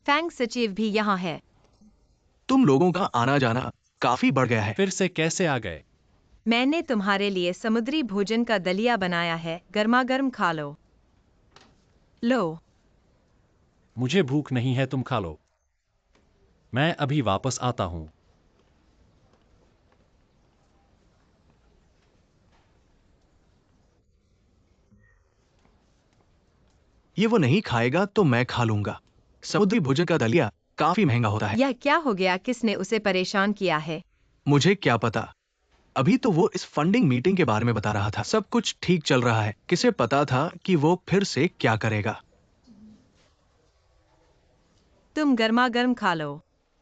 Fang सचिव भी यहाँ है। तुम लोगों का आना जाना काफी बढ़ गया है। फिर से कैसे आ गए? मैंने तुम्हारे लिए समुद्री भोजन का दलिया बनाया है, गर्मा-गर्म खा लो। लो। मुझे भूख नहीं है, तुम खा लो। मैं अभी वापस आता हूँ। ये वो नहीं खाएगा तो मैं खा लूंगा। समुद्री भोजन का दलिया काफी महंगा होता है। यह क्या हो गया? किसने उसे परेशान किया है? मुझे क्या पता। अभी तो वो इस फंडिंग मीटिंग के बारे में बता रहा था। सब कुछ ठीक चल रहा है। किसे पता था कि वो फिर से क्या करेगा। तुम गर्मा-गर्म खा लो।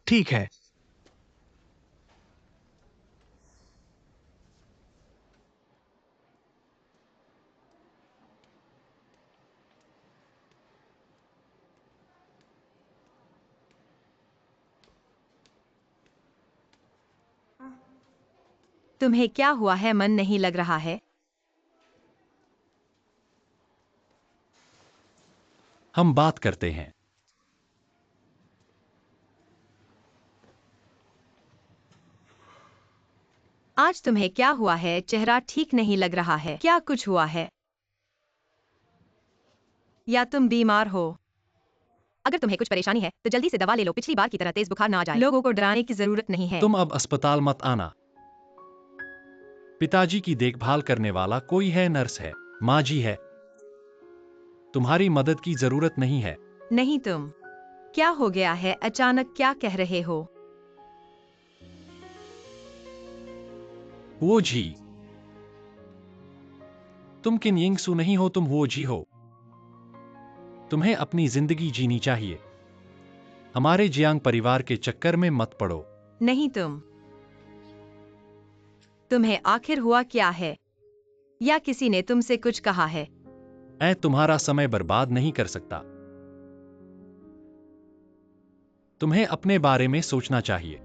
ठीक है। तुम्हें क्या हुआ है? मन नहीं लग रहा है? हम बात करते हैं। आज तुम्हें क्या हुआ है? चेहरा ठीक नहीं लग रहा है। क्या कुछ हुआ है? या तुम बीमार हो? अगर तुम्हें कुछ परेशानी है तो जल्दी से दवा ले लो। पिछली बार की तरह तेज बुखार ना आ जाए। लोगों को डराने की जरूरत नहीं है। तुम अब अस्पताल मत आना। पिताजी की देखभाल करने वाला कोई है, नर्स है, माँ जी है। तुम्हारी मदद की जरूरत नहीं है। नहीं तुम। क्या हो गया है? अचानक क्या कह रहे हो? वो जी। तुम किन यिंगसू नहीं हो, तुम वो जी हो। तुम्हें अपनी जिंदगी जीनी चाहिए। हमारे जियांग परिवार के चक्कर में मत पड़ो। नहीं तुम। तुम्हें आखिर हुआ क्या है? या किसी ने तुमसे कुछ कहा है? मैं तुम्हारा समय बर्बाद नहीं कर सकता। तुम्हें अपने बारे में सोचना चाहिए।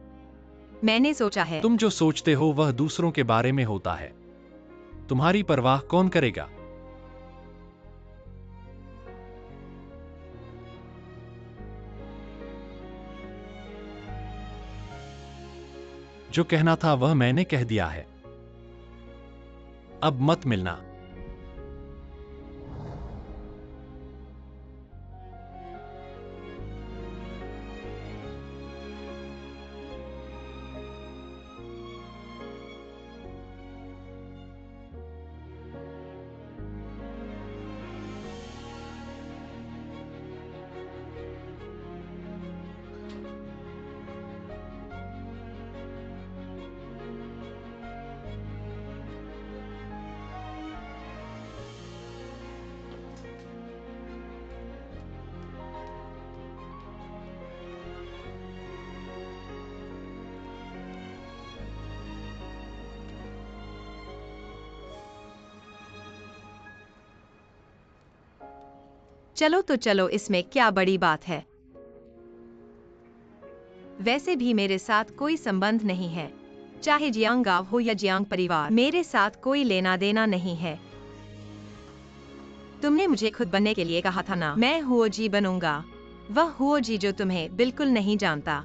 मैंने सोचा है। तुम जो सोचते हो वह दूसरों के बारे में होता है। तुम्हारी परवाह कौन करेगा? जो कहना था वह मैंने कह दिया है। अब मत मिलना। चलो तो चलो, इसमें क्या बड़ी बात है। वैसे भी मेरे साथ कोई संबंध नहीं है। चाहे जियांग गांव हो या जियांग परिवार, मेरे साथ कोई लेना देना नहीं है। तुमने मुझे खुद बनने के लिए कहा था ना। मैं हुओ जी बनूंगा। वह हुओ जी जो तुम्हें बिल्कुल नहीं जानता।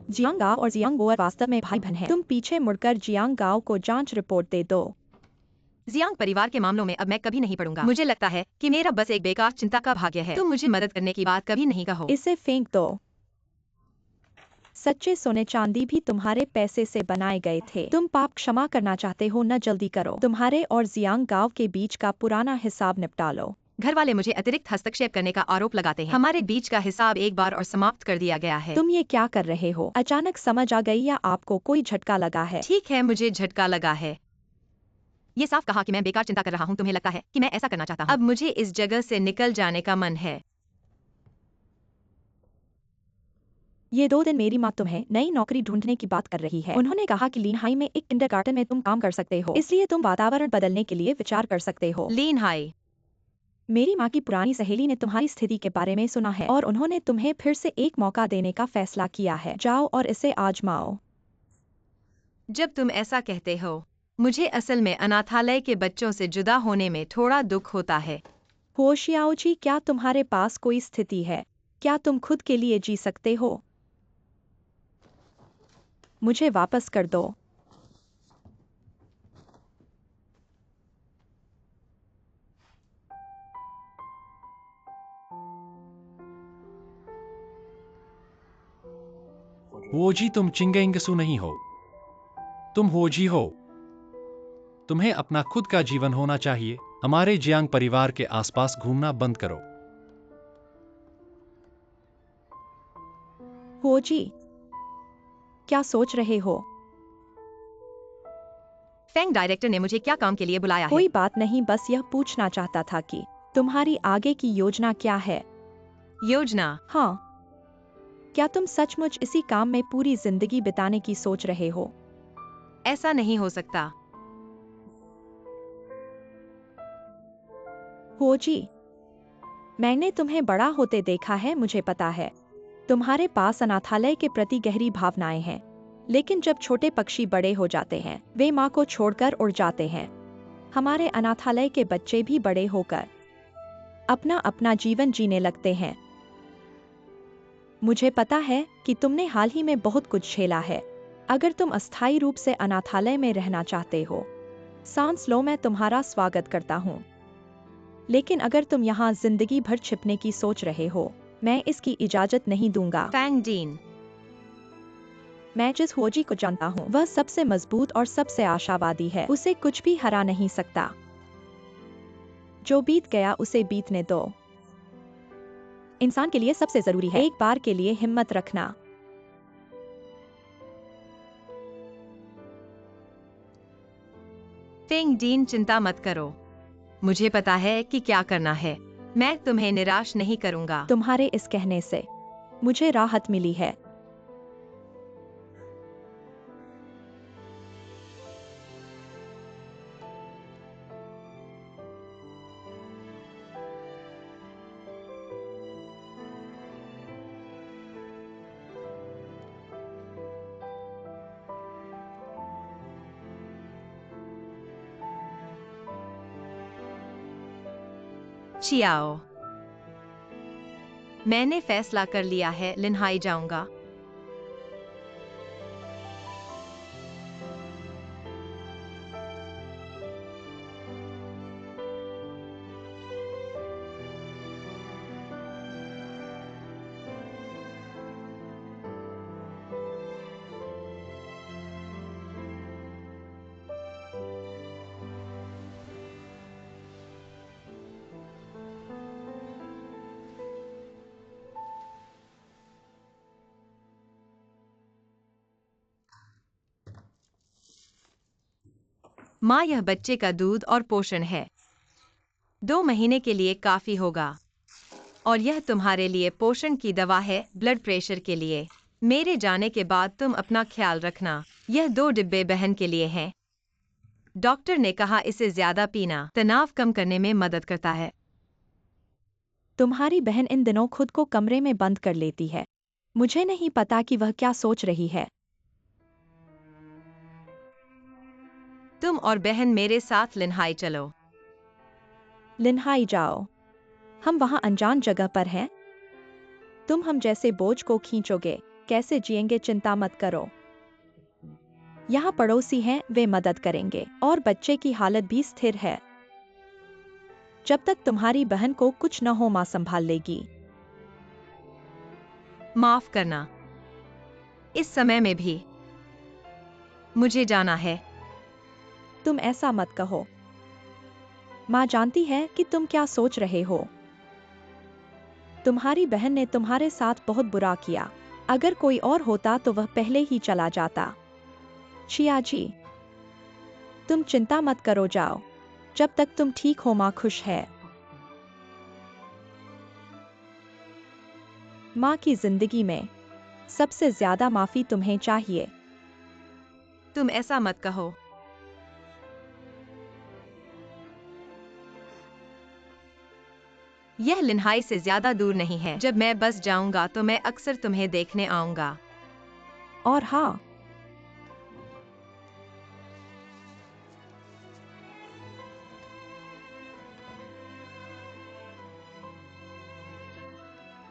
जियांग गाओ और जियांग बोअर वास्तव में भाई बहन हैं। तुम पीछे मुड़कर जियांग गाओ को जांच रिपोर्ट दे दो। जियांग परिवार के मामलों में अब मैं कभी नहीं पड़ूंगा। मुझे लगता है कि मेरा बस एक बेकार चिंता का भाग्य है। तुम मुझे मदद करने की बात कभी नहीं कहो। इसे फेंक दो। सच्चे सोने चांदी भी तुम्हारे पैसे से बनाए गए थे। तुम पाप क्षमा करना चाहते हो न, जल्दी करो। तुम्हारे और जियांग गांव के बीच का पुराना हिसाब निपटा लो। घर वाले मुझे अतिरिक्त हस्तक्षेप करने का आरोप लगाते हैं। हमारे बीच का हिसाब एक बार और समाप्त कर दिया गया है। तुम ये क्या कर रहे हो? अचानक समझ आ गई या आपको कोई झटका लगा है? ठीक है, मुझे झटका लगा है। ये साफ कहा कि मैं बेकार चिंता कर रहा हूँ। तुम्हें लगता है कि मैं ऐसा करना चाहता हूँ। अब मुझे इस जगह से निकल जाने का मन है। ये 2 दिन मेरी माँ तुम्हें नई नौकरी ढूंढने की बात कर रही है। उन्होंने कहा कि लीनहाई में एक किंडरगार्टन में तुम काम कर सकते हो, इसलिए तुम वातावरण बदलने के लिए विचार कर सकते हो। लीन हाई। मेरी माँ की पुरानी सहेली ने तुम्हारी स्थिति के बारे में सुना है और उन्होंने तुम्हें फिर से एक मौका देने का फैसला किया है। जाओ और इसे आजमाओ। जब तुम ऐसा कहते हो, मुझे असल में अनाथालय के बच्चों से जुदा होने में थोड़ा दुख होता है। हो शियाओ जी, क्या तुम्हारे पास कोई स्थिति है? क्या तुम खुद के लिए जी सकते हो? मुझे वापस कर दो। वो जी, तुम चिंगेंगसू नहीं हो, तुम हो जी हो। तुम्हें अपना खुद का जीवन होना चाहिए। हमारे जियांग परिवार के आसपास घूमना बंद करो। हो जी, क्या सोच रहे हो? फेंग डायरेक्टर ने मुझे क्या काम के लिए बुलाया है? कोई बात नहीं, बस यह पूछना चाहता था कि तुम्हारी आगे की योजना क्या है? योजना? हाँ, क्या तुम सचमुच इसी काम में पूरी जिंदगी बिताने की सोच रहे हो? ऐसा नहीं हो सकता। हो जी, मैंने तुम्हें बड़ा होते देखा है, मुझे पता है। तुम्हारे पास अनाथालय के प्रति गहरी भावनाएं हैं, लेकिन जब छोटे पक्षी बड़े हो जाते हैं, वे माँ को छोड़कर उड़ जाते हैं। हमारे अनाथालय के बच्चे भी बड़े होकर अपना अपना जीवन जीने लगते हैं। मुझे पता है कि तुमने हाल ही में बहुत कुछ झेला है। अगर तुम अस्थायी रूप से अनाथालय में रहना चाहते हो, सांस लो, मैं तुम्हारा स्वागत करता हूँ। लेकिन अगर तुम यहाँ जिंदगी भर छिपने की सोच रहे हो, मैं इसकी इजाजत नहीं दूंगा। फैंग डीन, मैं जिस होजी को जानता हूँ, वह सबसे मजबूत और सबसे आशावादी है। उसे कुछ भी हरा नहीं सकता। जो बीत गया उसे बीतने दो। इंसान के लिए सबसे जरूरी है एक बार के लिए हिम्मत रखना। फेंग डीन, चिंता मत करो। मुझे पता है कि क्या करना है। मैं तुम्हें निराश नहीं करूंगा। तुम्हारे इस कहने से मुझे राहत मिली है। चियाओ, मैंने फैसला कर लिया है, लिन्हाई जाऊंगा। माँ, यह बच्चे का दूध और पोषण है। 2 महीने के लिए काफी होगा। और यह तुम्हारे लिए पोषण की दवा है, ब्लड प्रेशर के लिए। मेरे जाने के बाद तुम अपना ख्याल रखना। यह 2 डिब्बे बहन के लिए हैं। डॉक्टर ने कहा इसे ज्यादा पीना तनाव कम करने में मदद करता है। तुम्हारी बहन इन दिनों खुद को कमरे में बंद कर लेती है। मुझे नहीं पता कि वह क्या सोच रही है। तुम और बहन मेरे साथ लिन्हाई चलो। लिन्हाई जाओ। हम वहाँ अनजान जगह पर हैं। तुम हम जैसे बोझ को खींचोगे। कैसे जिएंगे, चिंता मत करो। यहाँ पड़ोसी हैं, वे मदद करेंगे। और बच्चे की हालत भी स्थिर है। जब तक तुम्हारी बहन को कुछ न हो, माँ संभाल लेगी। माफ करना, इस समय में भी मुझे जाना है। तुम ऐसा मत कहो। माँ जानती है कि तुम क्या सोच रहे हो। तुम्हारी बहन ने तुम्हारे साथ बहुत बुरा किया। अगर कोई और होता तो वह पहले ही चला जाता। चिया जी, तुम चिंता मत करो, जाओ। जब तक तुम ठीक हो, माँ खुश है। माँ की जिंदगी में सबसे ज्यादा माफी तुम्हें चाहिए। तुम ऐसा मत कहो। यह लिन्हाई से ज्यादा दूर नहीं है। जब मैं बस जाऊंगा तो मैं अक्सर तुम्हें देखने आऊंगा। और हाँ,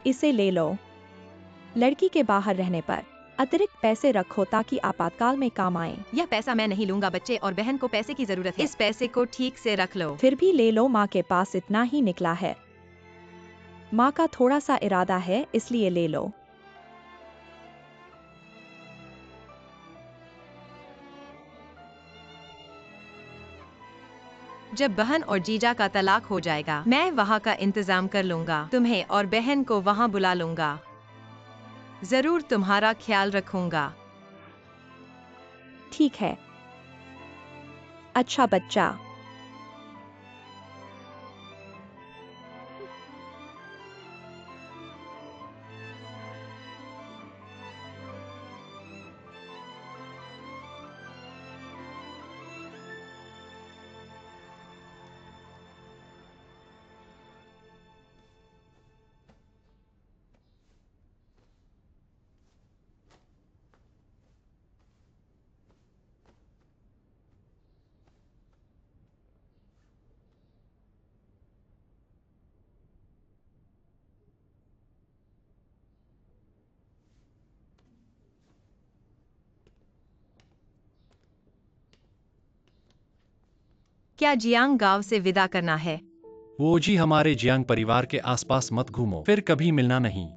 इसे ले लो। लड़की के बाहर रहने पर अतिरिक्त पैसे रखो ताकि आपातकाल में काम आए। यह पैसा मैं नहीं लूंगा, बच्चे और बहन को पैसे की जरूरत है। इस पैसे को ठीक से रख लो। फिर भी ले लो, माँ के पास इतना ही निकला है। माँ का थोड़ा सा इरादा है, इसलिए ले लो। जब बहन और जीजा का तलाक हो जाएगा, मैं वहाँ का इंतजाम कर लूंगा। तुम्हें और बहन को वहाँ बुला लूंगा। जरूर तुम्हारा ख्याल रखूंगा। ठीक है, अच्छा बच्चा। क्या जियांग गांव से विदा करना है? वो जी, हमारे जियांग परिवार के आसपास मत घूमो, फिर कभी मिलना नहीं।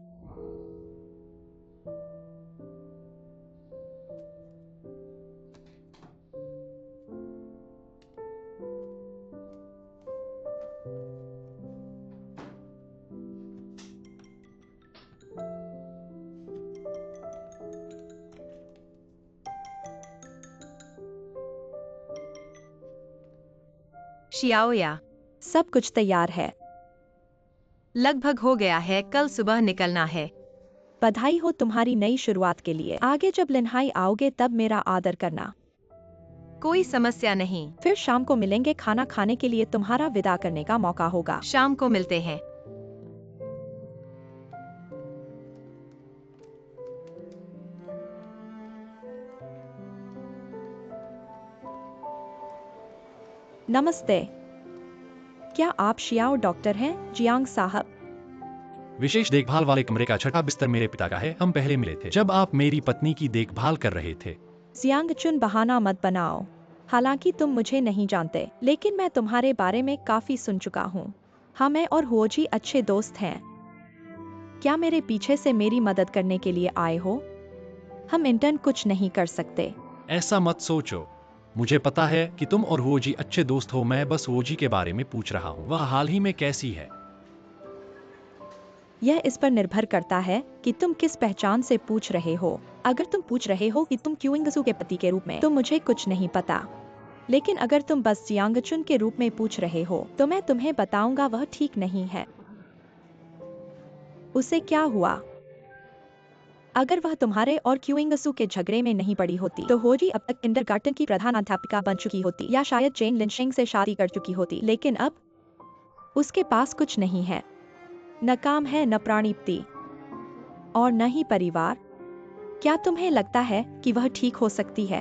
शियाओया, सब कुछ तैयार है। लगभग हो गया है, कल सुबह निकलना है। बधाई हो तुम्हारी नई शुरुआत के लिए। आगे जब लिन्हाई आओगे तब मेरा आदर करना। कोई समस्या नहीं। फिर शाम को मिलेंगे, खाना खाने के लिए तुम्हारा विदा करने का मौका होगा। शाम को मिलते हैं। नमस्ते, क्या आप शियाओ डॉक्टर हैं? जियांग साहब, विशेष देखभाल वाले कमरे का छठा बिस्तर मेरे पिता का है। हम पहले मिले थे जब आप मेरी पत्नी की देखभाल कर रहे थे। जियांग चुन, बहाना मत बनाओ। हालांकि तुम मुझे नहीं जानते, लेकिन मैं तुम्हारे बारे में काफी सुन चुका हूँ। हाँ, मैं और हुओजी अच्छे दोस्त हैं। क्या मेरे पीछे से मेरी मदद करने के लिए आए हो? हम इंटर्न कुछ नहीं कर सकते। ऐसा मत सोचो, मुझे पता है कि तुम और वो जी अच्छे दोस्त हो। मैं बस वो जी के बारे में पूछ रहा हूँ, वह हाल ही में कैसी है। यह इस पर निर्भर करता है कि तुम किस पहचान से पूछ रहे हो। अगर तुम पूछ रहे हो कि तुम क्यूइंगसू के पति के रूप में, तो मुझे कुछ नहीं पता। लेकिन अगर तुम बस जियांगचुन के रूप में पूछ रहे हो, तो मैं तुम्हें बताऊंगा वह ठीक नहीं है। उसे क्या हुआ? अगर वह तुम्हारे और क्यूइंगसू के झगड़े में नहीं पड़ी होती, तो होजी अब तक किंडरगार्टन की प्रधानाध्यापिका बन चुकी होती, या शायद चेन लिनशिंग से शादी कर चुकी होती। लेकिन अब उसके पास कुछ नहीं है। न काम है, न प्राणिप्ति, और न ही परिवार। क्या तुम्हें लगता है कि वह ठीक हो सकती है?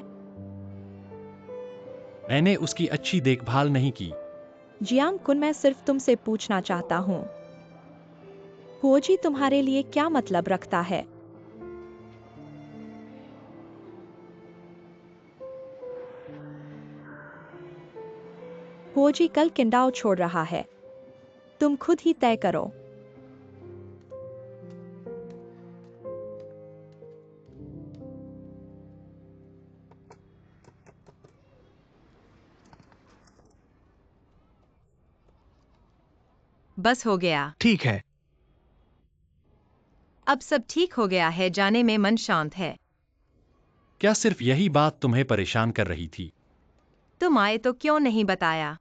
मैंने उसकी अच्छी देखभाल नहीं की। जियांग कुन, मैं सिर्फ तुमसे पूछना चाहता हूँ, हुओजी तुम्हारे लिए क्या मतलब रखता है? हुओजी कल किंडाओ छोड़ रहा है, तुम खुद ही तय करो। बस हो गया। ठीक है। अब सब ठीक हो गया है, जाने में मन शांत है। क्या सिर्फ यही बात तुम्हें परेशान कर रही थी? तुम आए तो क्यों नहीं बताया?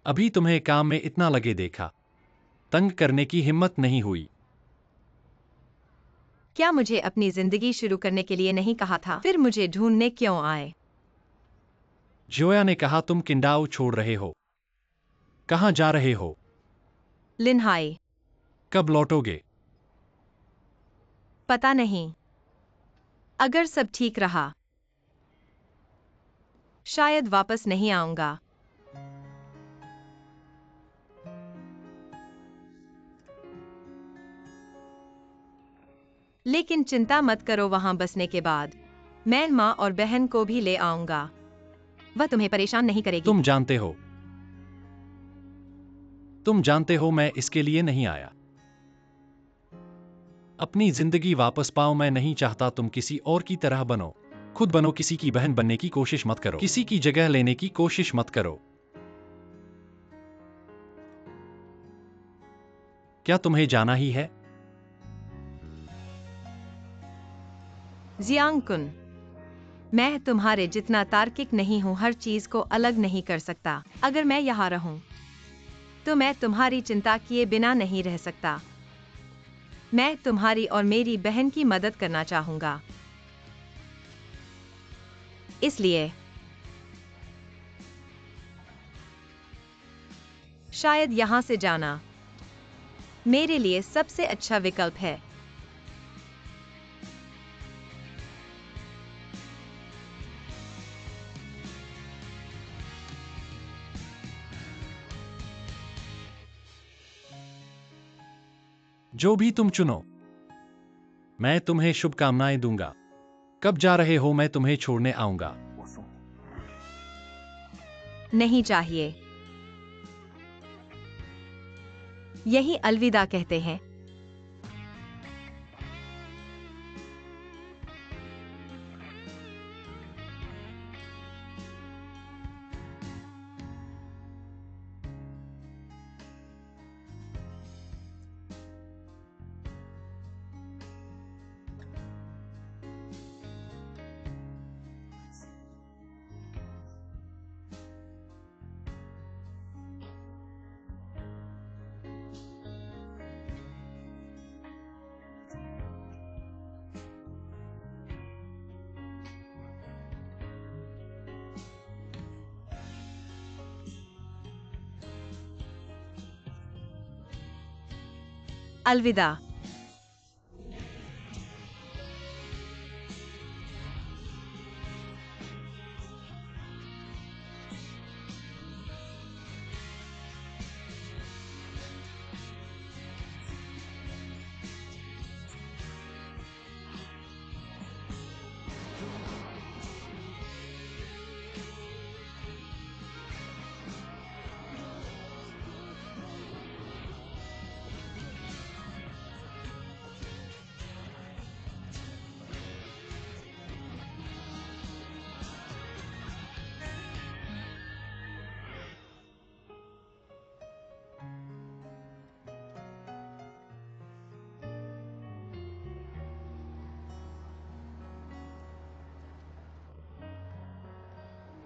अभी तुम्हें काम में इतना लगे देखा, तंग करने की हिम्मत नहीं हुई। क्या मुझे अपनी जिंदगी शुरू करने के लिए नहीं कहा था? फिर मुझे ढूंढने क्यों आए? जोया ने कहा तुम किंडाओ छोड़ रहे हो। कहाँ जा रहे हो? लिन्हाई। कब लौटोगे? पता नहीं। अगर सब ठीक रहा, शायद वापस नहीं आऊंगा। लेकिन चिंता मत करो, वहां बसने के बाद मैं माँ और बहन को भी ले आऊंगा। वह तुम्हें परेशान नहीं करेगी। तुम जानते हो मैं इसके लिए नहीं आया। अपनी जिंदगी वापस पाओ। मैं नहीं चाहता तुम किसी और की तरह बनो। खुद बनो, किसी की बहन बनने की कोशिश मत करो, किसी की जगह लेने की कोशिश मत करो। क्या तुम्हें जाना ही है? जियांग कुन, मैं तुम्हारे जितना तार्किक नहीं हूँ, हर चीज को अलग नहीं कर सकता। अगर मैं यहाँ रहूं तो मैं तुम्हारी चिंता किए बिना नहीं रह सकता। मैं तुम्हारी और मेरी बहन की मदद करना चाहूंगा, इसलिए शायद यहाँ से जाना मेरे लिए सबसे अच्छा विकल्प है। जो भी तुम चुनो, मैं तुम्हें शुभकामनाएं दूंगा। कब जा रहे हो? मैं तुम्हें छोड़ने आऊंगा। नहीं चाहिए, यही अलविदा कहते हैं। अलविदा।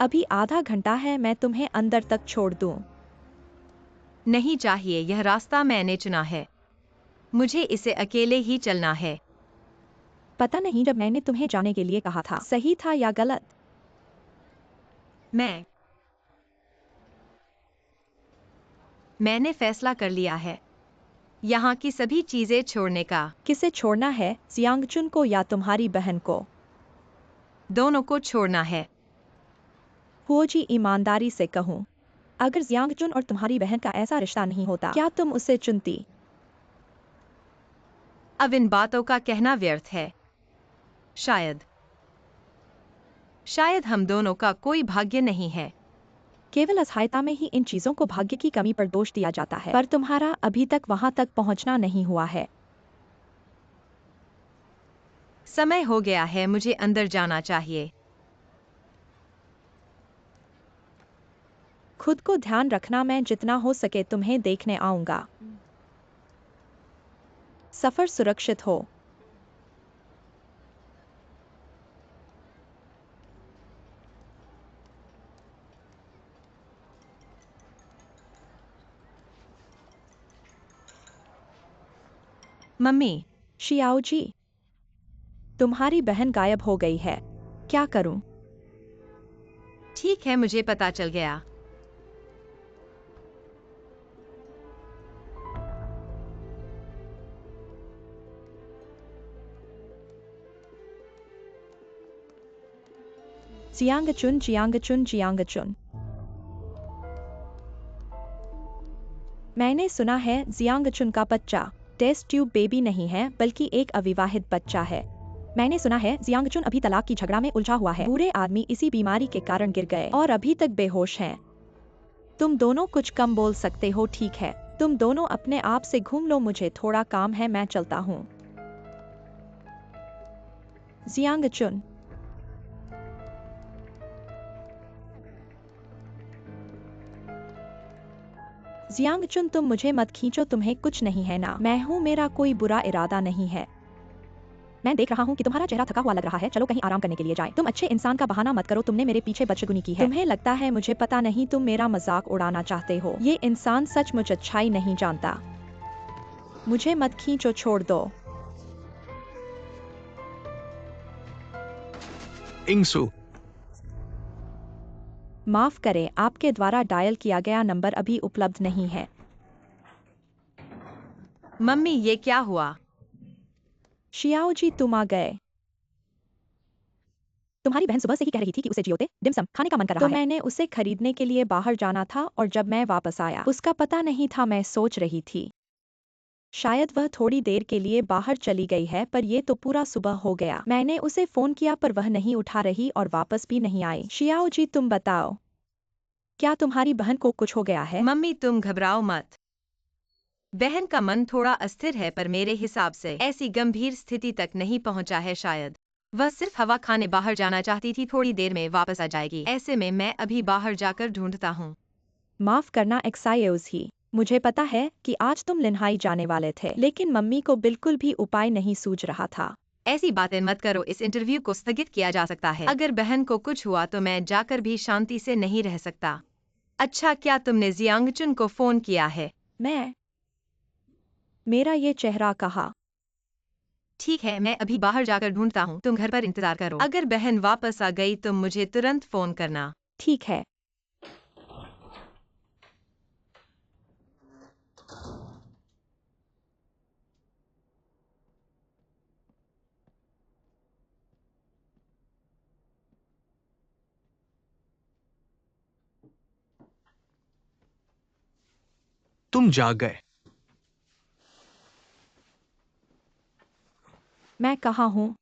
अभी आधा घंटा है, मैं तुम्हें अंदर तक छोड़ दूं। नहीं चाहिए, यह रास्ता मैंने चुना है। मुझे इसे अकेले ही चलना है। पता नहीं जब मैंने तुम्हें जाने के लिए कहा था, सही था या गलत। मैंने फैसला कर लिया है यहाँ की सभी चीजें छोड़ने का। किसे छोड़ना है, जियांगचुन को या तुम्हारी बहन को? दोनों को छोड़ना है। हुओजी, ईमानदारी से कहूं, अगर जियांगचुन और तुम्हारी बहन का ऐसा रिश्ता नहीं होता, क्या तुम उसे चुनती? अब इन बातों का कहना व्यर्थ है। शायद हम दोनों का कोई भाग्य नहीं है। केवल असहायता में ही इन चीजों को भाग्य की कमी पर दोष दिया जाता है, पर तुम्हारा अभी तक वहां तक पहुंचना नहीं हुआ है। समय हो गया है, मुझे अंदर जाना चाहिए। खुद को ध्यान रखना, मैं जितना हो सके तुम्हें देखने आऊंगा। सफर सुरक्षित हो। मम्मी, शियाओजी, तुम्हारी बहन गायब हो गई है। क्या करूं? ठीक है, मुझे पता चल गया। जियांगचुन, जियांगचुन, जियांगचुन। मैंने सुना है जियांगचुन का बच्चा टेस्ट ट्यूब बेबी नहीं है बल्कि एक अविवाहित बच्चा है। मैंने सुना है जियांगचुन अभी तलाक की झगड़ा में उलझा हुआ है। बूढ़े आदमी इसी बीमारी के कारण गिर गए और अभी तक बेहोश हैं। तुम दोनों कुछ कम बोल सकते हो, ठीक है? तुम दोनों अपने आप से घूम लो, मुझे थोड़ा काम है, मैं चलता हूँ। जियांगचुन, जियांगचुन तुम मुझे मत खींचो, तुम्हें कुछ नहीं है ना? मैं हूँ, मेरा कोई बुरा इरादा नहीं है। मैं देख रहा हूँ कि तुम्हारा चेहरा थका हुआ लग रहा है, चलो कहीं आराम करने के लिए जाए। तुम अच्छे इंसान का बहाना मत करो, तुमने मेरे पीछे बदशगुनी की है। तुम्हें लगता है मुझे पता नहीं, तुम मेरा मजाक उड़ाना चाहते हो। ये इंसान सचमुच अच्छाई नहीं जानता। मुझे मत खींचो, छोड़ दो। इंगसू, माफ करें, आपके द्वारा डायल किया गया नंबर अभी उपलब्ध नहीं है। मम्मी ये क्या हुआ? शियाओ जी, तुम आ गए। तुम्हारी बहन सुबह से ही कह रही थी कि उसे जियोते डिमसम खाने का मन कर रहा है। तो मैंने उसे खरीदने के लिए बाहर जाना था और जब मैं वापस आया उसका पता नहीं था। मैं सोच रही थी शायद वह थोड़ी देर के लिए बाहर चली गई है, पर ये तो पूरा सुबह हो गया। मैंने उसे फोन किया पर वह नहीं उठा रही और वापस भी नहीं आई। शियाओ जी, तुम बताओ, क्या तुम्हारी बहन को कुछ हो गया है? मम्मी तुम घबराओ मत। बहन का मन थोड़ा अस्थिर है, पर मेरे हिसाब से ऐसी गंभीर स्थिति तक नहीं पहुंचा है। शायद वह सिर्फ हवा खाने बाहर जाना चाहती थी, थोड़ी देर में वापस आ जाएगी। ऐसे में मैं अभी बाहर जाकर ढूंढता हूँ। माफ करना एक्साइज ही, मुझे पता है कि आज तुम लिन्हाई जाने वाले थे, लेकिन मम्मी को बिल्कुल भी उपाय नहीं सूझ रहा था। ऐसी बातें मत करो, इस इंटरव्यू को स्थगित किया जा सकता है। अगर बहन को कुछ हुआ तो मैं जाकर भी शांति से नहीं रह सकता। अच्छा, क्या तुमने जियांगचुन को फोन किया है? मेरा ये चेहरा कहा। ठीक है, मैं अभी बाहर जाकर ढूंढता हूँ, तुम घर पर इंतजार करो। अगर बहन वापस आ गई तो मुझे तुरंत फोन करना। ठीक है। तुम जाग गए। मैं कहाँ हूँ?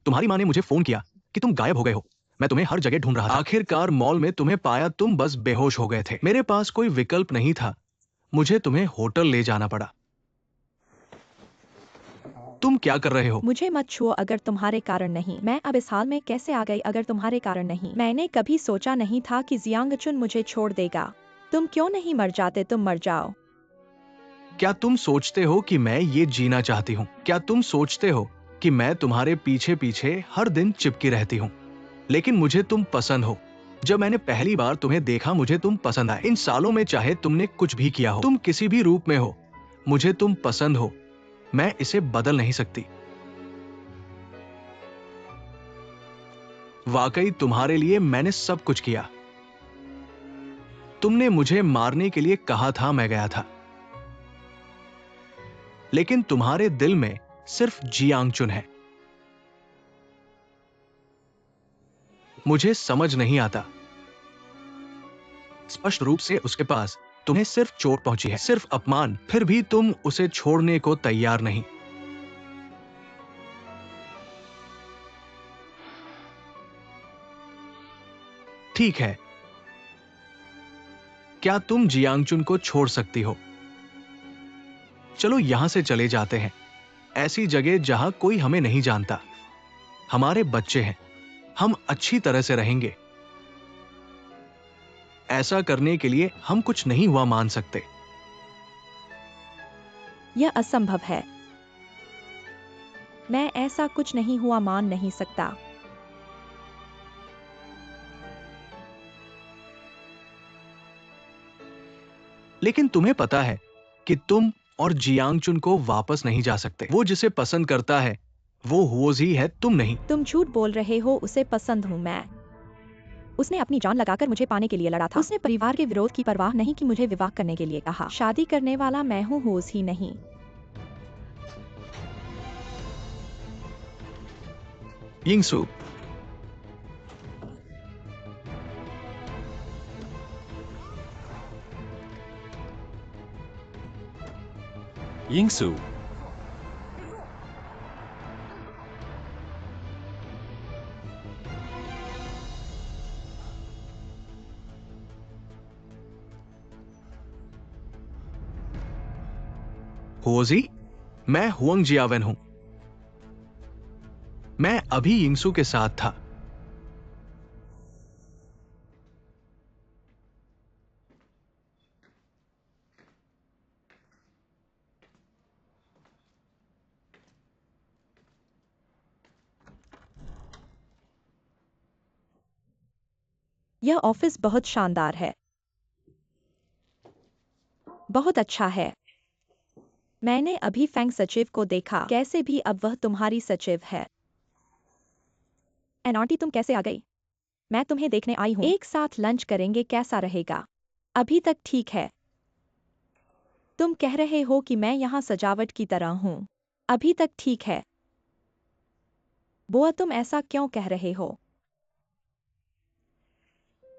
तुम्हारी माँ ने मुझे फोन किया कि तुम गायब हो गए हो। मैं तुम्हें हर जगह ढूंढ रहा था। आखिरकार मॉल में तुम्हें पाया, तुम बस बेहोश हो गए थे। मेरे पास कोई विकल्प नहीं था, मुझे तुम्हें होटल ले जाना पड़ा। तुम क्या कर रहे हो? मुझे मत छुओ, अगर तुम्हारे कारण नहीं। मैं अब इस हाल में कैसे आ गई अगर तुम्हारे कारण नहीं? मैंने कभी सोचा नहीं था कि जियांगचुन मुझे छोड़ देगा। तुम क्यों नहीं मर जाते? तुम मर जाओ। क्या तुम सोचते हो कि मैं ये जीना चाहती हूँ? क्या तुम सोचते हो कि मैं तुम्हारे पीछे पीछे हर दिन चिपकी रहती हूँ? लेकिन मुझे तुम पसंद हो। जब मैंने पहली बार तुम्हें देखा, मुझे तुम पसंद आए। इन सालों में चाहे तुमने कुछ भी किया हो, तुम किसी भी रूप में हो, मुझे तुम पसंद हो। मैं इसे बदल नहीं सकती। वाकई तुम्हारे लिए मैंने सब कुछ किया। तुमने मुझे मारने के लिए कहा था, मैं गया था। लेकिन तुम्हारे दिल में सिर्फ जियांगचुन है। मुझे समझ नहीं आता। स्पष्ट रूप से उसके पास तुम्हें सिर्फ चोट पहुंची है, सिर्फ अपमान, फिर भी तुम उसे छोड़ने को तैयार नहीं। ठीक है, क्या तुम जियांगचुन को छोड़ सकती हो? चलो यहां से चले जाते हैं, ऐसी जगह जहां कोई हमें नहीं जानता। हमारे बच्चे हैं, हम अच्छी तरह से रहेंगे। ऐसा करने के लिए हम कुछ नहीं हुआ मान सकते। यह असंभव है। मैं ऐसा कुछ नहीं हुआ मान नहीं सकता। लेकिन तुम्हें पता है कि तुम और जियांगचुन को वापस नहीं जा सकते। वो जिसे पसंद करता है वो हुओजी है, तुम नहीं। तुम झूठ बोल रहे हो, उसे पसंद हूँ मैं। उसने अपनी जान लगाकर मुझे पाने के लिए लड़ा था। उसने परिवार के विरोध की परवाह नहीं की, मुझे विवाह करने के लिए कहा। शादी करने वाला मैं हूँ, होस ही नहीं। यिंगसू, यिंगसू, हुओजी, मैं हुआंग जियावेन हूं। मैं अभी यिंगसू के साथ था। यह ऑफिस बहुत शानदार है, बहुत अच्छा है। मैंने अभी फैंग सचिव को देखा, कैसे भी अब वह तुम्हारी सचिव है। एन आंटी, तुम कैसे आ गई? मैं तुम्हें देखने आई हूं। एक साथ लंच करेंगे, कैसा रहेगा? अभी तक ठीक है। तुम कह रहे हो कि मैं यहाँ सजावट की तरह हूँ। अभी तक ठीक है। बोआ, तुम ऐसा क्यों कह रहे हो?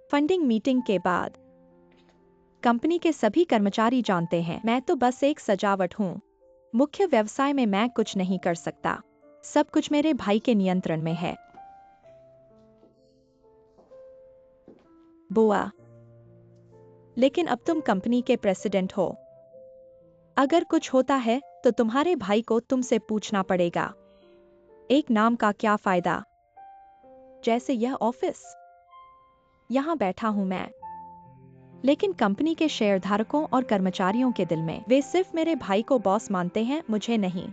फंडिंग मीटिंग के बाद कंपनी के सभी कर्मचारी जानते हैं मैं तो बस एक सजावट हूँ। मुख्य व्यवसाय में मैं कुछ नहीं कर सकता। सब कुछ मेरे भाई के नियंत्रण में है। बोआ, लेकिन अब तुम कंपनी के प्रेसिडेंट हो। अगर कुछ होता है तो तुम्हारे भाई को तुमसे पूछना पड़ेगा। एक नाम का क्या फायदा? जैसे यह ऑफिस, यहां बैठा हूं मैं, लेकिन कंपनी के शेयरधारकों और कर्मचारियों के दिल में वे सिर्फ मेरे भाई को बॉस मानते हैं, मुझे नहीं।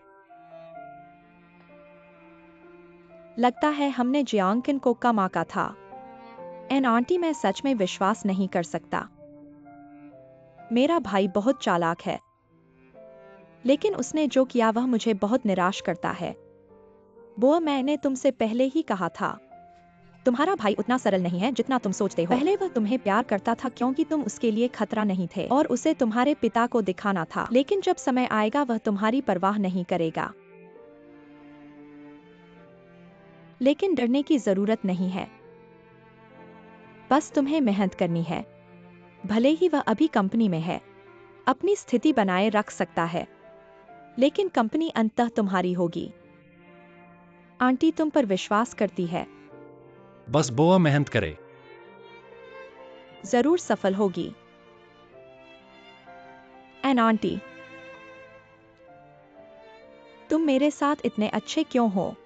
लगता है हमने जियांगकिन को कम आंका था। एन आंटी, मैं सच में विश्वास नहीं कर सकता। मेरा भाई बहुत चालाक है, लेकिन उसने जो किया वह मुझे बहुत निराश करता है। बोआ, मैंने तुमसे पहले ही कहा था, तुम्हारा भाई उतना सरल नहीं है जितना तुम सोचते हो। पहले वह तुम्हें प्यार करता था क्योंकि तुम उसके लिए खतरा नहीं थे और उसे तुम्हारे पिता को दिखाना था, लेकिन जब समय आएगा वह तुम्हारी परवाह नहीं करेगा। लेकिन डरने की जरूरत नहीं है, बस तुम्हें मेहनत करनी है। भले ही वह अभी कंपनी में है, अपनी स्थिति बनाए रख सकता है, लेकिन कंपनी अंततः तुम्हारी होगी। आंटी तुम पर विश्वास करती है, बस बोआ मेहनत करे। जरूर सफल होगी। एन आंटी, तुम मेरे साथ इतने अच्छे क्यों हो?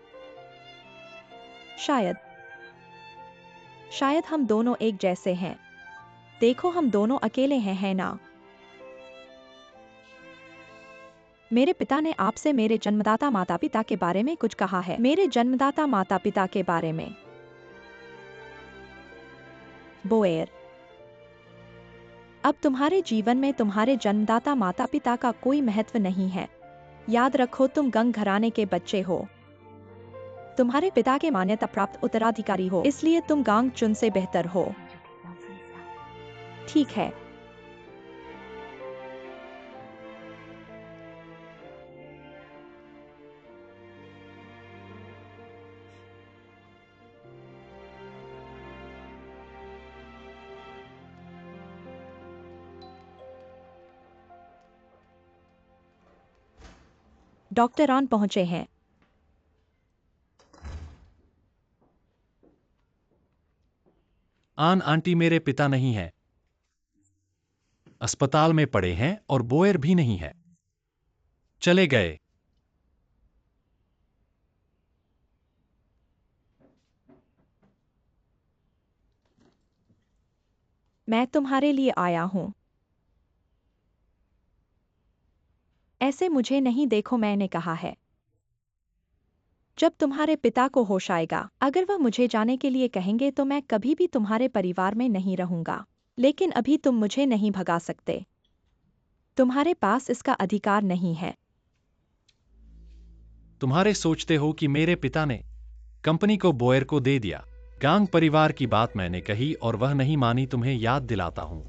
शायद हम दोनों एक जैसे हैं। देखो, हम दोनों अकेले हैं, है ना? मेरे पिता ने आपसे मेरे जन्मदाता माता पिता के बारे में कुछ कहा है। मेरे जन्मदाता माता पिता के बारे में? बोएर, अब तुम्हारे जीवन में तुम्हारे जन्मदाता माता पिता का कोई महत्व नहीं है। याद रखो, तुम गंग घराने के बच्चे हो। तुम्हारे पिता के मान्यता प्राप्त उत्तराधिकारी हो, इसलिए तुम गांग चुन से बेहतर हो। ठीक है। डॉक्टर आन पहुंचे हैं। आन आंटी मेरे पिता नहीं है, अस्पताल में पड़े हैं और बोएर भी नहीं है, चले गए। मैं तुम्हारे लिए आया हूं। ऐसे मुझे नहीं देखो, मैंने कहा है। जब तुम्हारे पिता को होश आएगा, अगर वह मुझे जाने के लिए कहेंगे तो मैं कभी भी तुम्हारे परिवार में नहीं रहूंगा। लेकिन अभी तुम मुझे नहीं भगा सकते। तुम्हारे पास इसका अधिकार नहीं है। तुम्हारे सोचते हो कि मेरे पिता ने कंपनी को बोएर को दे दिया। गांग परिवार की बात मैंने कही और वह नहीं मानी। तुम्हें याद दिलाता हूं,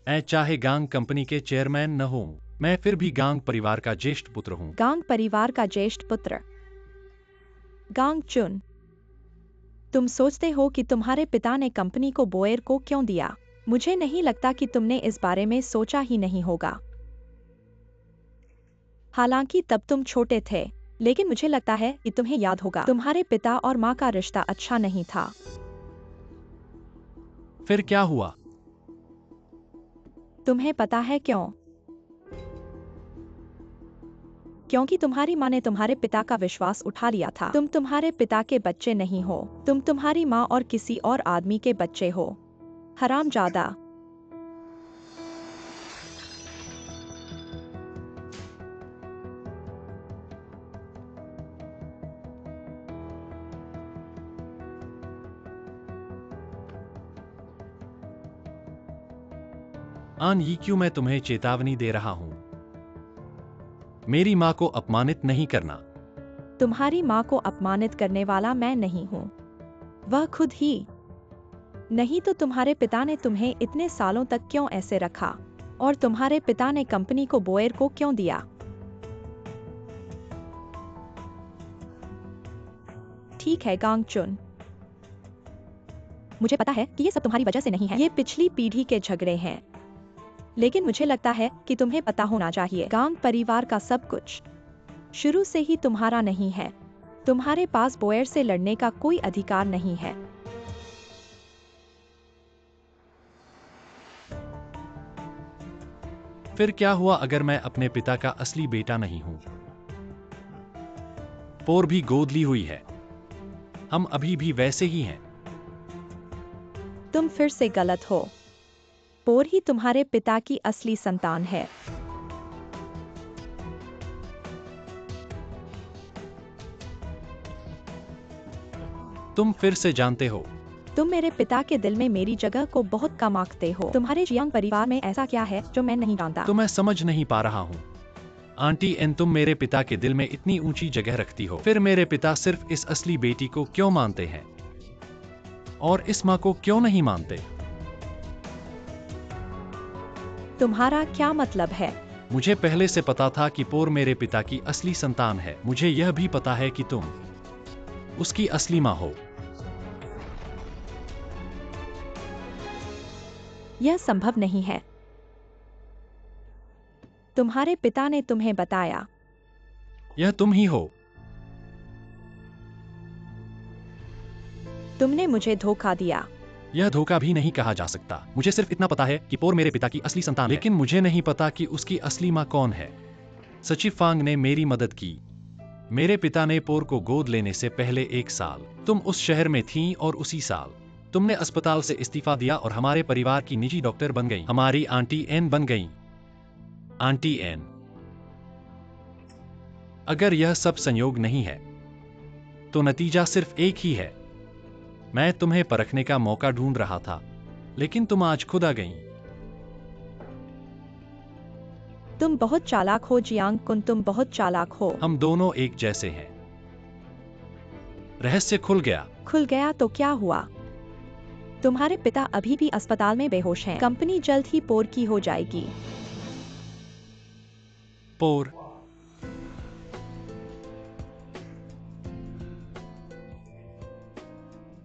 मैं चाहे गांग कंपनी के चेयरमैन न हूं, मैं फिर भी गांग परिवार का ज्येष्ठ पुत्र हूं। गांग परिवार का ज्येष्ठ पुत्र? गांग चुन, तुम सोचते हो कि तुम्हारे पिता ने कंपनी को बोएर को क्यों दिया? मुझे नहीं लगता कि तुमने इस बारे में सोचा ही नहीं होगा। हालांकि तब तुम छोटे थे, लेकिन मुझे लगता है कि तुम्हें याद होगा, तुम्हारे पिता और माँ का रिश्ता अच्छा नहीं था। फिर क्या हुआ? तुम्हें पता है क्यों? क्योंकि तुम्हारी माँ ने तुम्हारे पिता का विश्वास उठा लिया था। तुम तुम्हारे पिता के बच्चे नहीं हो, तुम तुम्हारी माँ और किसी और आदमी के बच्चे हो। हरामजादा। आन ये क्यों मैं तुम्हें चेतावनी दे रहा हूं। मेरी माँ को अपमानित नहीं करना। तुम्हारी माँ को अपमानित करने वाला मैं नहीं हूँ, वह खुद ही। नहीं तो तुम्हारे पिता ने तुम्हें इतने सालों तक क्यों ऐसे रखा? और तुम्हारे पिता ने कंपनी को बोयर को क्यों दिया? ठीक है गांगचुन, मुझे पता है कि ये सब तुम्हारी वजह से नहीं है, ये पिछली पीढ़ी के झगड़े हैं। लेकिन मुझे लगता है कि तुम्हें पता होना चाहिए, गांग परिवार का सब कुछ शुरू से ही तुम्हारा नहीं है। तुम्हारे पास बोयर से लड़ने का कोई अधिकार नहीं है। फिर क्या हुआ अगर मैं अपने पिता का असली बेटा नहीं हूं? पोर भी गोद ली हुई है। हम अभी भी वैसे ही हैं। तुम फिर से गलत हो। पोर ही तुम्हारे पिता की असली संतान है। तुम फिर से जानते हो। तुम मेरे पिता के दिल में मेरी जगह को बहुत कम आंकते हो। तुम्हारे जियांग परिवार में ऐसा क्या है जो मैं नहीं जानता? तो मैं समझ नहीं पा रहा हूं। आंटी एन, तुम मेरे पिता के दिल में इतनी ऊंची जगह रखती हो, फिर मेरे पिता सिर्फ इस असली बेटी को क्यों मानते हैं और इस माँ को क्यों नहीं मानते? तुम्हारा क्या मतलब है? मुझे पहले से पता था कि पोर मेरे पिता की असली संतान है। मुझे यह भी पता है कि तुम उसकी असली माँ हो। यह संभव नहीं है। तुम्हारे पिता ने तुम्हें बताया। यह तुम ही हो। तुमने मुझे धोखा दिया। यह धोखा भी नहीं कहा जा सकता। मुझे सिर्फ इतना पता है कि पोर मेरे पिता की असली संतान है, लेकिन मुझे नहीं पता कि उसकी असली माँ कौन है। सचिफांग ने मेरी मदद की। मेरे पिता ने पोर को गोद लेने से पहले 1 साल तुम उस शहर में थीं और उसी साल तुमने अस्पताल से इस्तीफा दिया और हमारे परिवार की निजी डॉक्टर बन गई। हमारी आंटी एन बन गई। आंटी एन। अगर यह सब संयोग नहीं है तो नतीजा सिर्फ एक ही है। मैं तुम्हें परखने का मौका ढूंढ रहा था, लेकिन तुम आज खुद आ गई। तुम बहुत चालाक हो जियांग कुन, तुम बहुत चालाक हो। हम दोनों एक जैसे हैं। रहस्य खुल गया। खुल गया तो क्या हुआ? तुम्हारे पिता अभी भी अस्पताल में बेहोश हैं। कंपनी जल्द ही पोर की हो जाएगी। पोर।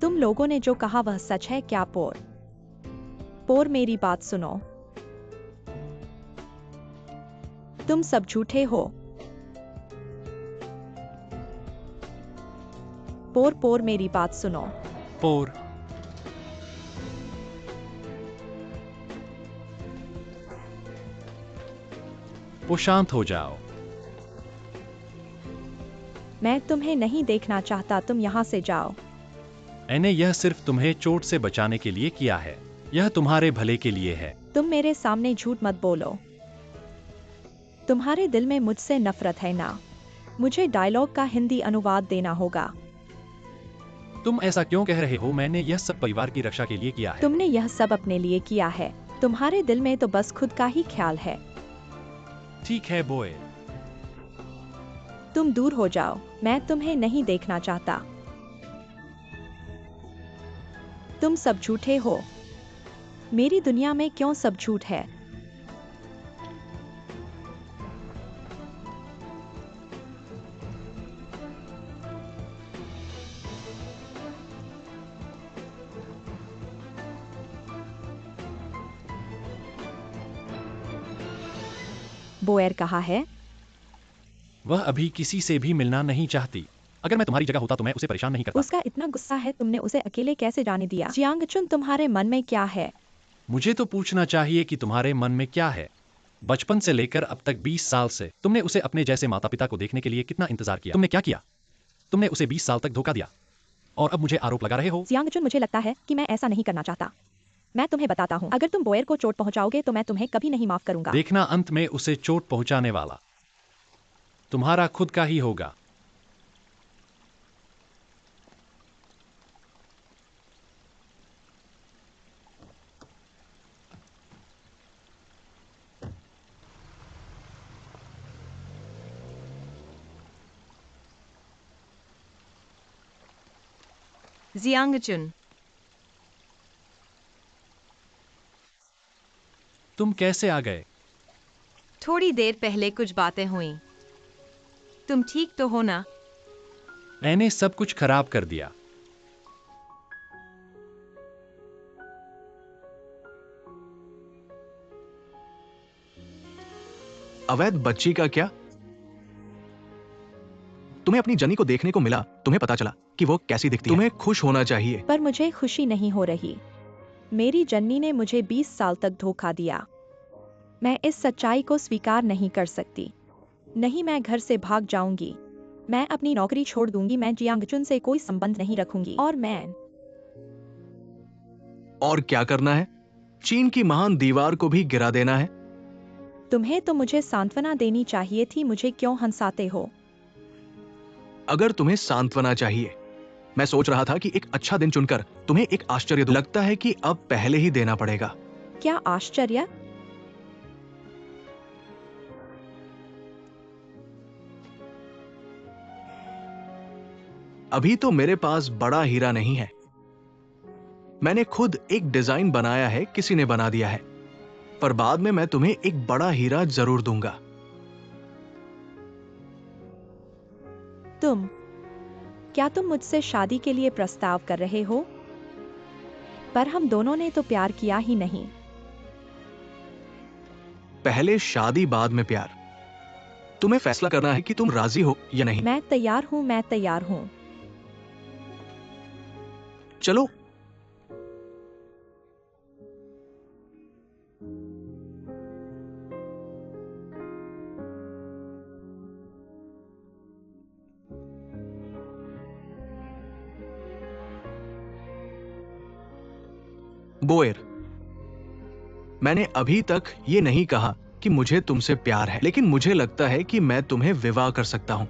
तुम लोगों ने जो कहा वह सच है क्या पोर? पोर मेरी बात सुनो। तुम सब झूठे हो। पोर पोर मेरी बात सुनो। पोर। वो शांत हो जाओ। मैं तुम्हें नहीं देखना चाहता, तुम यहाँ से जाओ। मैंने यह सिर्फ तुम्हें चोट से बचाने के लिए किया है। यह तुम्हारे भले के लिए है। तुम मेरे सामने झूठ मत बोलो। तुम्हारे दिल में मुझसे नफरत है ना? मुझे डायलॉग का हिंदी अनुवाद देना होगा। तुम ऐसा क्यों कह रहे हो? मैंने यह सब परिवार की रक्षा के लिए किया है। तुमने यह सब अपने लिए किया है। तुम्हारे दिल में तो बस खुद का ही ख्याल है। ठीक है बोए। तुम दूर हो जाओ, मैं तुम्हें नहीं देखना चाहता। तुम सब झूठे हो। मेरी दुनिया में क्यों सब झूठ है? बोयर कहाँ है? वह अभी किसी से भी मिलना नहीं चाहती। अगर मैं तुम्हारी जगह होता तो मैं उसे परेशान नहीं करता। उसका इतना गुस्सा है, तुमने उसे अकेले कैसे जाने दिया? जियांगचुन, तुम्हारे मन में क्या है? मुझे तो पूछना चाहिए कि तुम्हारे मन में क्या है। बचपन से लेकर अब तक 20 साल से तुमने उसे अपने जैसे माता पिता को देखने के लिए कितना इंतजार किया। तुमने क्या किया? तुमने उसे 20 साल तक धोखा दिया और अब मुझे आरोप लगा रहे हो। जियांगचुन, मुझे लगता है कि मैं ऐसा नहीं करना चाहता। मैं तुम्हें बताता हूँ, अगर तुम बोयर को चोट पहुंचाओगे तो मैं तुम्हें कभी नहीं माफ करूंगा। देखना, अंत में उसे चोट पहुंचाने वाला तुम्हारा खुद का ही होगा। जियांगचुन, तुम कैसे आ गए? थोड़ी देर पहले कुछ बातें हुई। तुम ठीक तो हो ना? मैंने सब कुछ खराब कर दिया। अवैध बच्ची का क्या? तुम्हें अपनी जनी को देखने को मिला, तुम्हें पता चला कि वो कैसी दिखती है। तुम्हें खुश होना चाहिए। पर मुझे खुशी नहीं हो रही। मेरी जन्नी ने मुझे 20 साल तक धोखा दिया। मैं इस सच्चाई को स्वीकार नहीं कर सकती। नहीं, मैं घर से भाग जाऊंगी। मैं अपनी नौकरी छोड़ दूंगी। मैं जियांगचुन से कोई संबंध नहीं रखूंगी और क्या करना है? चीन की महान दीवार को भी गिरा देना है? तुम्हें तो मुझे सांत्वना देनी चाहिए थी। मुझे क्यों हंसाते हो? अगर तुम्हें सांत्वना चाहिए, मैं सोच रहा था कि एक अच्छा दिन चुनकर तुम्हें एक आश्चर्य दूं। लगता है कि अब पहले ही देना पड़ेगा। क्या आश्चर्य? अभी तो मेरे पास बड़ा हीरा नहीं है। मैंने खुद एक डिजाइन बनाया है, किसी ने बना दिया है, पर बाद में मैं तुम्हें एक बड़ा हीरा जरूर दूंगा। क्या तुम मुझसे शादी के लिए प्रस्ताव कर रहे हो? पर हम दोनों ने तो प्यार किया ही नहीं। पहले शादी, बाद में प्यार। तुम्हें फैसला करना है कि तुम राजी हो या नहीं। मैं तैयार हूँ, मैं तैयार हूँ। चलो। बोयर, मैंने अभी तक ये नहीं कहा कि मुझे तुमसे प्यार है, लेकिन मुझे लगता है कि मैं तुम्हें विवाह कर सकता हूं।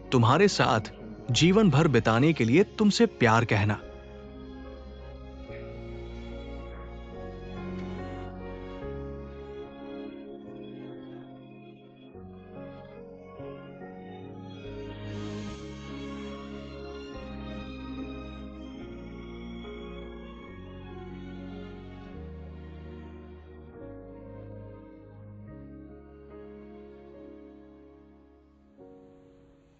तुम्हारे साथ जीवन भर बिताने के लिए तुमसे प्यार कहना।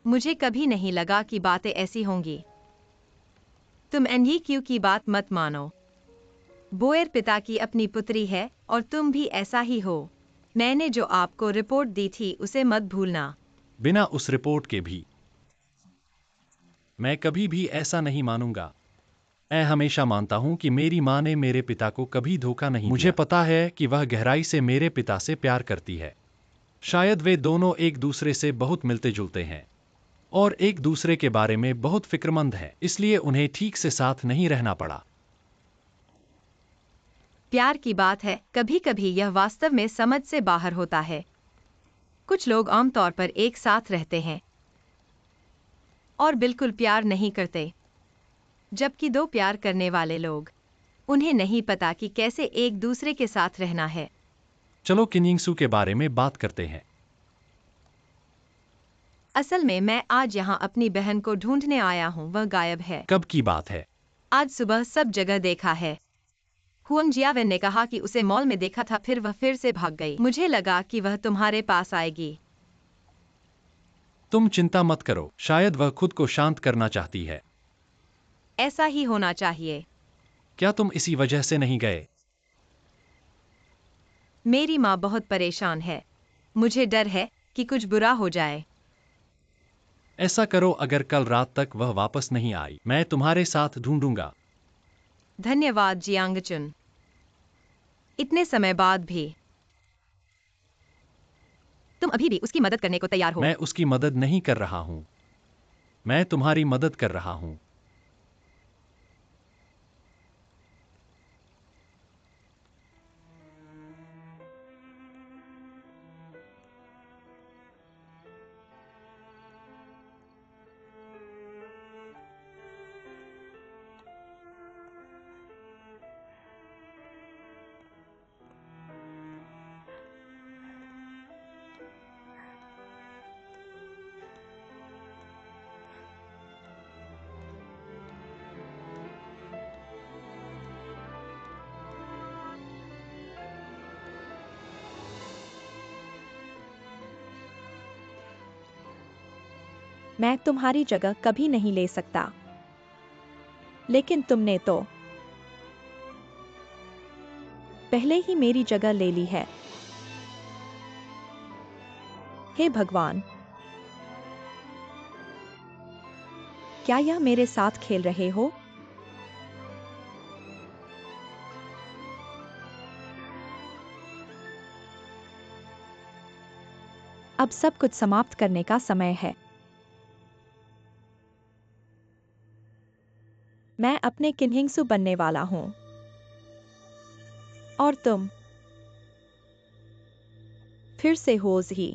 मुझे कभी नहीं लगा कि बातें ऐसी होंगी। तुम एनयीक्यू की बात मत मानो। बोयर पिता की अपनी पुत्री है और तुम भी ऐसा ही हो। मैंने जो आपको रिपोर्ट दी थी उसे मत भूलना। बिना उस रिपोर्ट के भी मैं कभी भी ऐसा नहीं मानूंगा। मैं हमेशा मानता हूं कि मेरी मां ने मेरे पिता को कभी धोखा नहीं दिया। मुझे पता है कि वह गहराई से मेरे पिता से प्यार करती है। शायद वे दोनों एक दूसरे से बहुत मिलते जुलते हैं और एक दूसरे के बारे में बहुत फिक्रमंद हैं, इसलिए उन्हें ठीक से साथ नहीं रहना पड़ा। प्यार की बात है, कभी कभी यह वास्तव में समझ से बाहर होता है। कुछ लोग आमतौर पर एक साथ रहते हैं और बिल्कुल प्यार नहीं करते, जबकि दो प्यार करने वाले लोग, उन्हें नहीं पता कि कैसे एक दूसरे के साथ रहना है। चलो किन्यिंगसू के बारे में बात करते हैं। असल में मैं आज यहाँ अपनी बहन को ढूंढने आया हूँ। वह गायब है। कब की बात है? आज सुबह सब जगह देखा है। हुआंग जियावेन ने कहा कि उसे मॉल में देखा था, फिर वह फिर से भाग गई। मुझे लगा कि वह तुम्हारे पास आएगी। तुम चिंता मत करो, शायद वह खुद को शांत करना चाहती है। ऐसा ही होना चाहिए। क्या तुम इसी वजह से नहीं गए? मेरी माँ बहुत परेशान है। मुझे डर है कि कुछ बुरा हो जाए। ऐसा करो, अगर कल रात तक वह वापस नहीं आई, मैं तुम्हारे साथ ढूंढूंगा। धन्यवाद जियांगचुन। इतने समय बाद भी तुम अभी भी उसकी मदद करने को तैयार हो। मैं उसकी मदद नहीं कर रहा हूं, मैं तुम्हारी मदद कर रहा हूं। मैं तुम्हारी जगह कभी नहीं ले सकता, लेकिन तुमने तो पहले ही मेरी जगह ले ली है। हे भगवान, क्या यह मेरे साथ खेल रहे हो? अब सब कुछ समाप्त करने का समय है। मैं अपने किन्हिंगसु बनने वाला हूं, और तुम फिर से होज ही।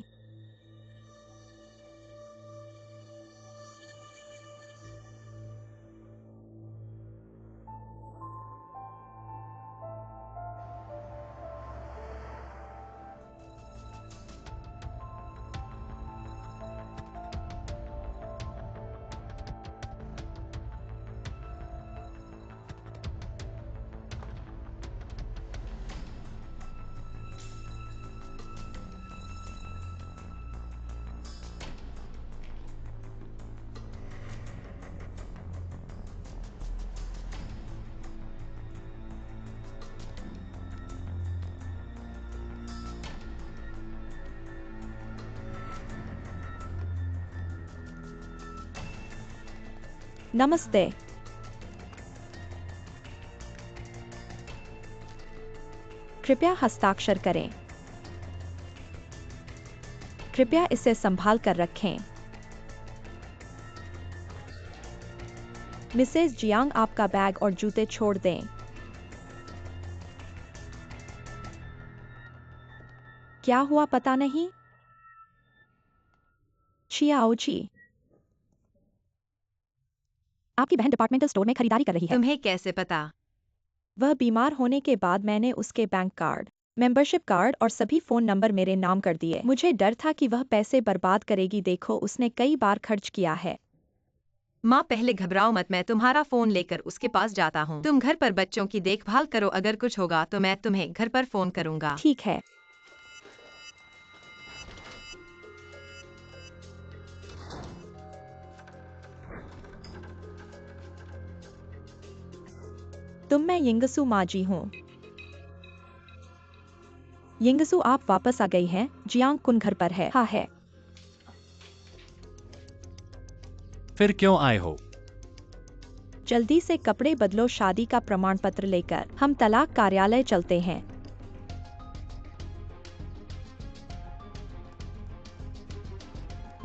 नमस्ते। कृपया हस्ताक्षर करें। कृपया इसे संभाल कर रखें। मिसेस जियांग, आपका बैग और जूते छोड़ दें। क्या हुआ पता नहीं? छियाओची, आपकी बहन डिपार्टमेंटल स्टोर में खरीदारी कर रही है। तुम्हें कैसे पता? वह बीमार होने के बाद मैंने उसके बैंक कार्ड, मेंबरशिप कार्ड और सभी फोन नंबर मेरे नाम कर दिए। मुझे डर था कि वह पैसे बर्बाद करेगी। देखो, उसने कई बार खर्च किया है। माँ, पहले घबराओ मत, मैं तुम्हारा फोन लेकर उसके पास जाता हूँ। तुम घर पर बच्चों की देखभाल करो, अगर कुछ होगा तो मैं तुम्हें घर पर फोन करूंगा। ठीक है। मैं यिंगसु माजी हूँ। यिंगसु, आप वापस आ गई हैं। जियांग कुन घर पर है। हाँ है। फिर क्यों आए हो? जल्दी से कपड़े बदलो, शादी का प्रमाण पत्र लेकर हम तलाक कार्यालय चलते हैं।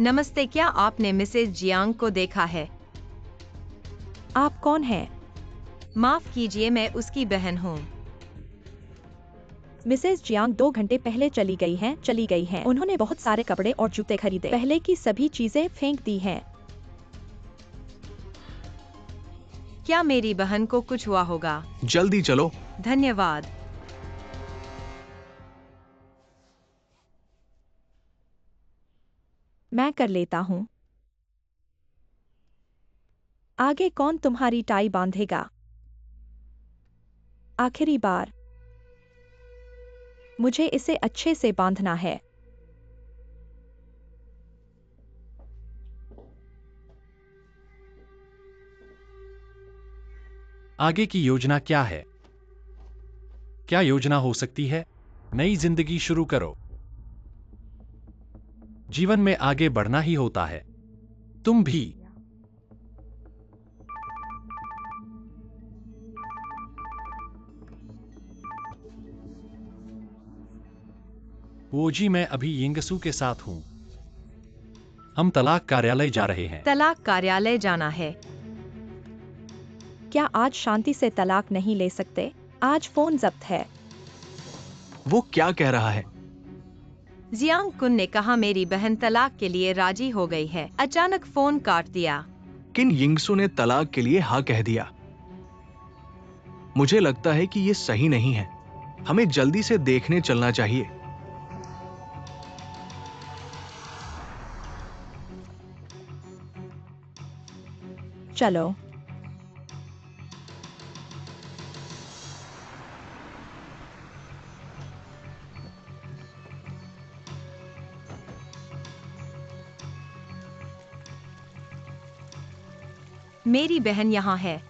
नमस्ते, क्या आपने मिसेज जियांग को देखा है? आप कौन हैं? माफ कीजिए, मैं उसकी बहन हूँ। मिसेस जियांग 2 घंटे पहले चली गई हैं। उन्होंने बहुत सारे कपड़े और जूते खरीदे, पहले की सभी चीजें फेंक दी हैं। क्या मेरी बहन को कुछ हुआ होगा? जल्दी चलो। धन्यवाद। मैं कर लेता हूँ। आगे कौन तुम्हारी टाई बांधेगा? आखिरी बार। मुझे इसे अच्छे से बांधना है। आगे की योजना क्या है? क्या योजना हो सकती है? नई जिंदगी शुरू करो। जीवन में आगे बढ़ना ही होता है। तुम भी। वो जी, मैं अभी यिंगसू के साथ हूं। हम तलाक कार्यालय जा रहे हैं। तलाक कार्यालय जाना है। क्या आज शांति से तलाक नहीं ले सकते? आज फोन जब्त है। वो क्या कह रहा है? जियांग कुन ने कहा मेरी बहन तलाक के लिए राजी हो गई है। अचानक फोन काट दिया। किन यिंगसू ने तलाक के लिए हाँ कह दिया। मुझे लगता है कि ये सही नहीं है। हमें जल्दी से देखने चलना चाहिए। चलो। मेरी बहन यहाँ है।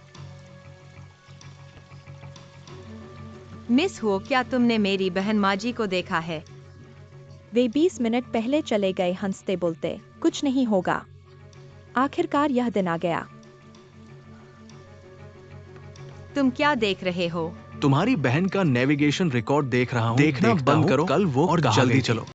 मिस हुओ, क्या तुमने मेरी बहन माजी को देखा है? वे 20 मिनट पहले चले गए हंसते बोलते। कुछ नहीं होगा। आखिरकार यह दिन आ गया। तुम क्या देख रहे हो? तुम्हारी बहन का नेविगेशन रिकॉर्ड देख रहा हूँ। देखना बंद करो। कल वो और जल्दी चलो।